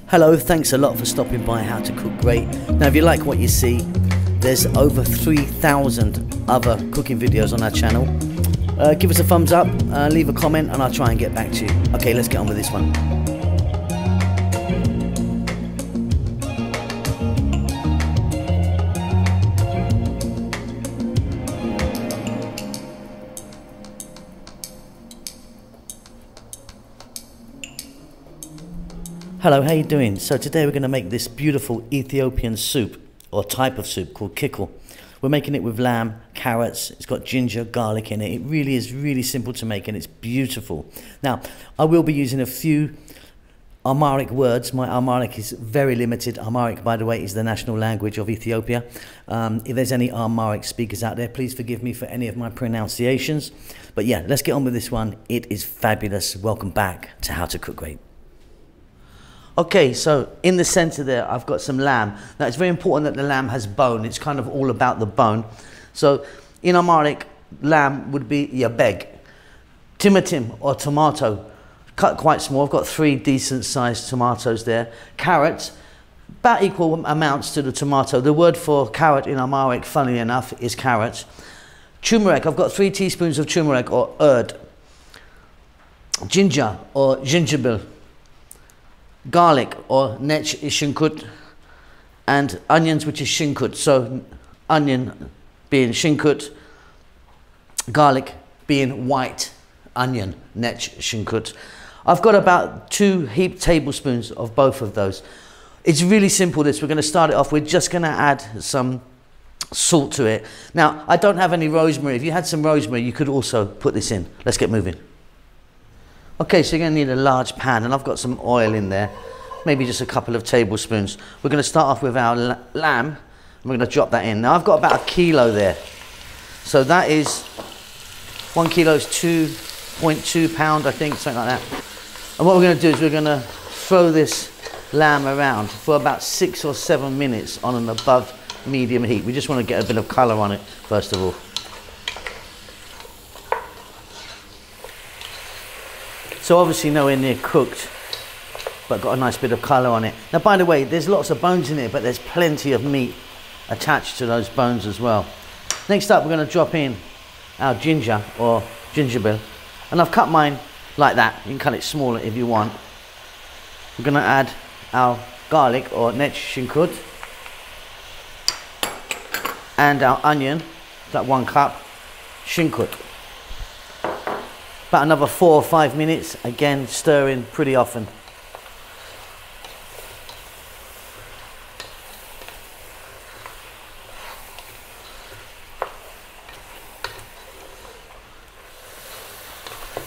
Hello, thanks a lot for stopping by How to Cook Great. Now if you like what you see, there's over 3,000 other cooking videos on our channel. Give us a thumbs up, leave a comment and I'll try and get back to you. Okay, let's get on with this one. Hello, how you doing? So today we're going to make this beautiful Ethiopian soup, or type of soup, called kikil. We're making it with lamb, carrots, it's got ginger, garlic in it. It really is really simple to make and it's beautiful. Now, I will be using a few Amharic words. My Amharic is very limited. Amharic, by the way, is the national language of Ethiopia. If there's any Amharic speakers out there, please forgive me for any of my pronunciations. But yeah, let's get on with this one. It is fabulous. Welcome back to How to Cook Great. Okay, so in the center there, I've got some lamb. Now, it's very important that the lamb has bone. It's kind of all about the bone. So in Amharic, lamb would be yebeg. Timatim, or tomato, cut quite small. I've got 3 decent sized tomatoes there. Carrots, about equal amounts to the tomato. The word for carrot in Amharic, funnily enough, is carrot. Turmeric, I've got 3 teaspoons of turmeric or erd. Ginger or gingerbread. Garlic or nech shinkut, and onions, which is shinkut. So onion being shinkut, garlic being white onion, nech shinkut. I've got about 2 heaped tablespoons of both of those. It's really simple this. We're going to start it off. We're just going to add some salt to it. Now, I don't have any rosemary. If you had some rosemary, you could also put this in. Let's get moving. Okay, so you're going to need a large pan, and I've got some oil in there, maybe just a couple of tablespoons. We're going to start off with our lamb, and we're going to drop that in. Now, I've got about 1 kilo there. So that is 1 kilo is 2.2 pounds, I think, something like that. And what we're going to do is we're going to throw this lamb around for about 6 or 7 minutes on an above medium heat. We just want to get a bit of colour on it, first of all. So obviously nowhere near cooked, but got a nice bit of colour on it. Now, by the way, there's lots of bones in it, but there's plenty of meat attached to those bones as well. Next up, we're going to drop in our ginger or gingerbread, and I've cut mine like that. You can cut it smaller if you want. We're going to add our garlic or nech shinkut, and our onion, that 1 cup, shinkut. About another 4 or 5 minutes, again stirring pretty often.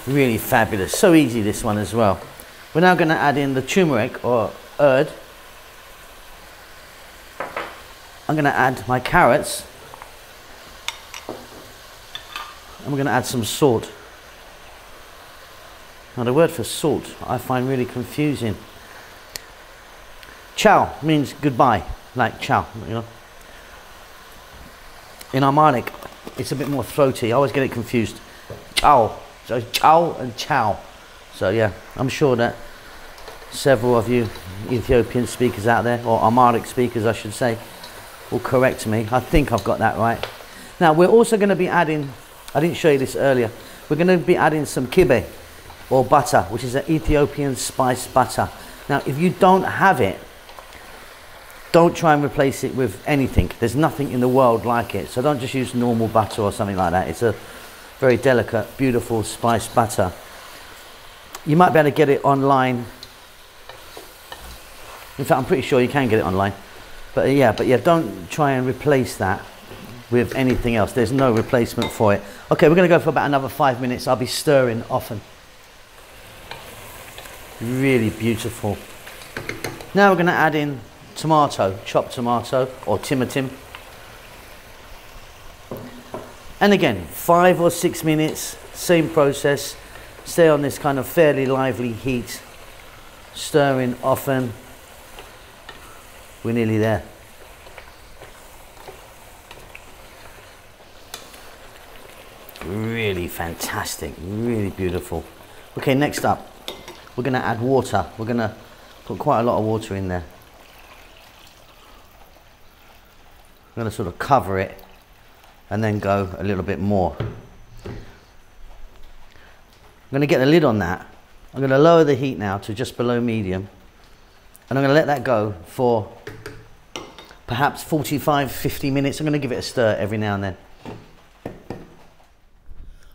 Really fabulous, so easy this one as well. We're now going to add in the turmeric or erd. I'm going to add my carrots, and we're going to add some salt. Now, the word for salt I find really confusing. Ciao means goodbye, like ciao, you know. In Amharic, it's a bit more throaty. I always get it confused. Ciao. So ciao and ciao. So yeah, I'm sure that several of you Ethiopian speakers out there, or Amharic speakers I should say, will correct me. I think I've got that right. Now, we're also going to be adding, I didn't show you this earlier, we're going to be adding some kibe, or butter, which is an Ethiopian spiced butter. Now, if you don't have it, don't try and replace it with anything. There's nothing in the world like it. So don't just use normal butter or something like that. It's a very delicate, beautiful spiced butter. You might be able to get it online. In fact, I'm pretty sure you can get it online. But yeah, don't try and replace that with anything else. There's no replacement for it. Okay, we're going to go for about another 5 minutes. I'll be stirring often. Really beautiful. Now we're going to add in tomato, chopped tomato or timatim. And again, 5 or 6 minutes, same process. Stay on this kind of fairly lively heat, stirring often. We're nearly there. Really fantastic, really beautiful. Okay, next up, we're going to add water. We're going to Put quite a lot of water in there. I'm going to sort of cover it and then go a little bit more. I'm going to get the lid on that. I'm going to lower the heat now to just below medium, and I'm going to let that go for perhaps 45-50 minutes. I'm going to give it a stir every now and then.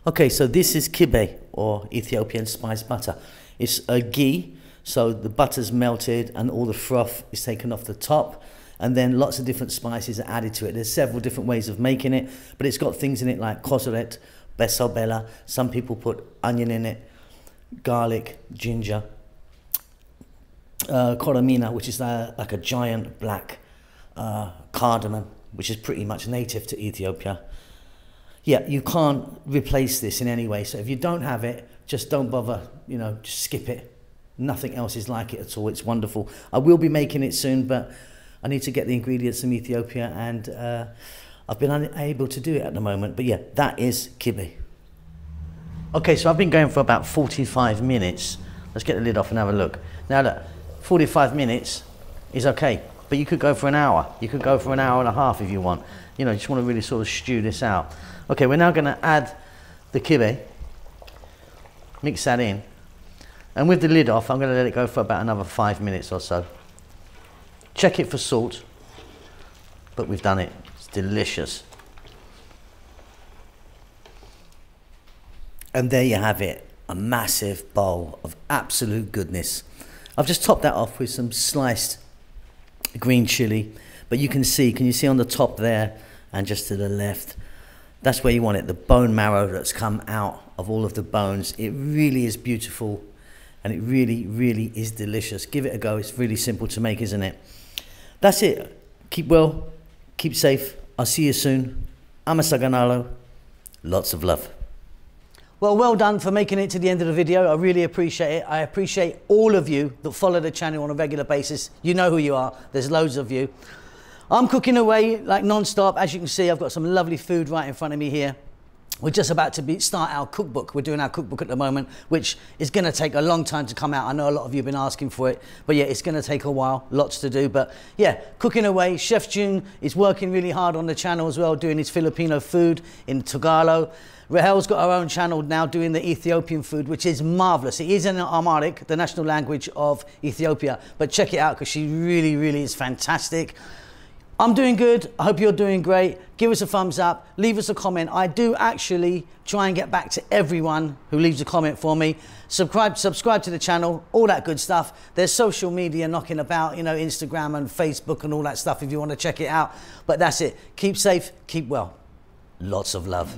Okay, so this is kibe, or Ethiopian spiced butter. It's a ghee, so the butter's melted and all the froth is taken off the top, and then lots of different spices are added to it. There's several different ways of making it, but it's got things in it like kosoret, besobela. Some people put onion in it, garlic, ginger, koromina, which is like a giant black cardamom, which is pretty much native to Ethiopia. Yeah, you can't replace this in any way. So if you don't have it, just don't bother, you know, just skip it. Nothing else is like it at all. It's wonderful. I will be making it soon, but I need to get the ingredients from Ethiopia, and I've been unable to do it at the moment. But yeah, that is kibe. Okay, so I've been going for about 45 minutes. Let's get the lid off and have a look. Now look, 45 minutes is okay, but you could go for an hour. You could go for an hour and a half if you want. You know, you just want to really sort of stew this out. Okay, we're now going to add the kibe, mix that in, and with the lid off, I'm going to let it go for about another 5 minutes or so. Check it for salt, but we've done it. It's delicious. And there you have it, a massive bowl of absolute goodness. I've just topped that off with some sliced green chili, but you can you see on the top there and just to the left, that's where you want it, the bone marrow that's come out of all of the bones. It really is beautiful, and it really, really is delicious. Give it a go. It's really simple to make, isn't it? That's it. Keep well, keep safe. I'll see you soon. Amasaganalo. Lots of love. Well done for making it to the end of the video. I really appreciate it. I appreciate all of you that follow the channel on a regular basis. You know who you are. There's loads of you. I'm cooking away like non-stop. As you can see, I've got some lovely food right in front of me here. We're just about to start our cookbook. We're doing our cookbook at the moment, which is going to take a long time to come out. I know a lot of you have been asking for it, but yeah, it's going to take a while, lots to do. But yeah, cooking away. Chef June is working really hard on the channel as well, doing his Filipino food in Tagalog. Rahel's got her own channel now doing the Ethiopian food, which is marvelous. It is in Amharic, the national language of Ethiopia, but check it out because she really, really is fantastic. I'm doing good. I hope you're doing great. Give us a thumbs up. Leave us a comment. I do actually try and get back to everyone who leaves a comment for me. Subscribe to the channel, all that good stuff. There's social media knocking about, you know, Instagram and Facebook and all that stuff if you want to check it out. But that's it. Keep safe, keep well. Lots of love.